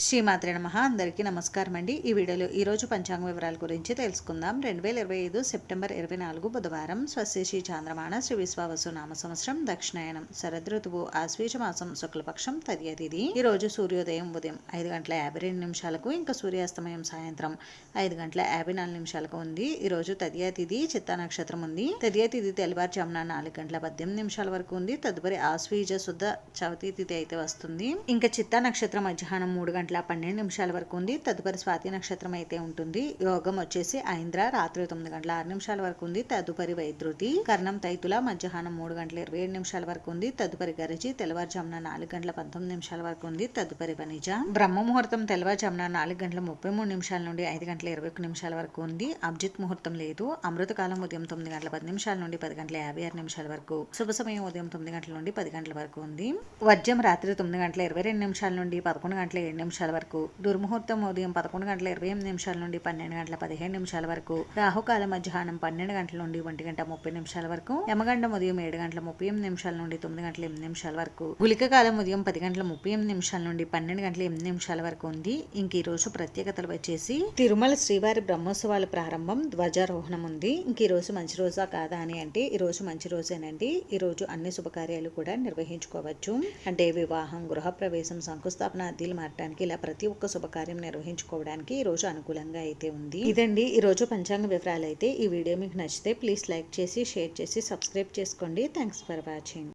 శ్రీమాత్రే నమః. అందరికీ నమస్కారం అండి. ఈ వీడియోలో ఈరోజు పంచాంగ వివరాల గురించి తెలుసుకుందాం. 2025 సెప్టెంబర్ 24 బుధవారం. స్వస్తి చాంద్రమాన శ్రీ విశ్వావసు నామ సంవత్సరం దక్షిణాయనం శరదృతువు ఆశ్వీజ మాసం శుక్లపక్షం తదియ తిథి. ఈ రోజు సూర్యోదయం ఉదయం 5:52 ఇంకా సూర్యాస్తమయం సాయంత్రం 5:54 ఉంది. ఈ రోజు తదియ తిథి చిత్తా నక్షత్రం ఉంది. తదియ తిథి తెల్లవారుజామున 4:18 వరకు ఉంది. తదుపరి ఆశ్వీజ శుద్ధ చవితి తిథి అయితే వస్తుంది. ఇంకా చిత్తా నక్షత్రం మధ్యాహ్నం 3:12 వరకు ఉంది. తదుపరి స్వాతి నక్షత్రం అయితే ఉంటుంది. యోగం వచ్చేసి ఐంద్ర రాత్రి 9:06 వరకు ఉంది. తదుపరి వైద్యుతి కర్ణం తైతుల మధ్యాహ్నం 3:27 వరకు ఉంది. తదుపరి గరజి తెల్లవారుజామున 4:19 వరకు ఉంది. తదుపరి వనిజ బ్రహ్మ ముహూర్తం తెల్లవారుజామున 4:33 నుండి 5:21 వరకు ఉంది. అభిజిత్ ముహూర్తం లేదు. అమృతకాలం ఉదయం 9:10 నుండి 10:56 వరకు. శుభ సమయం ఉదయం 9 గంటల నుండి 10 గంటల వరకు ఉంది. వర్జ్యం రాత్రి 9:22 నుండి 11:07 వరకు. దుర్ముహూర్తం ఉదయం 11:28 నుండి 12:15 వరకు. రాహుకాలం మధ్యాహ్నం 12 గంటల నుండి 1:30 వరకు. యమగండం ఉదయం 7:38 నుండి 9:08 వరకు. గుళిక కాలం ఉదయం 10:38 నుండి 12:08 వరకు ఉంది. ఇంక ఈ రోజు ప్రత్యేకతలు వచ్చేసి తిరుమల శ్రీవారి బ్రహ్మోత్సవాల ప్రారంభం, ధ్వజారోహణం ఉంది. ఇంక ఈ రోజు మంచి రోజా కాదా అని అంటే ఈ రోజు మంచి రోజేనండి. ఈ రోజు అన్ని శుభకార్యాలు కూడా నిర్వహించుకోవచ్చు. అంటే వివాహం, గృహప్రవేశం, శంకుస్థాపన, అద్దీలు మారడానికి ఇలా ప్రతి ఒక్క శుభకార్యం నిర్వహించుకోవడానికి ఈ రోజు అనుకూలంగా అయితే ఉంది. ఇదండి ఈ రోజు పంచాంగ వివరాలు అయితే. ఈ వీడియో మీకు నచ్చితే ప్లీజ్ లైక్ చేసి, షేర్ చేసి, సబ్స్క్రైబ్ చేసుకోండి. Thanks for watching.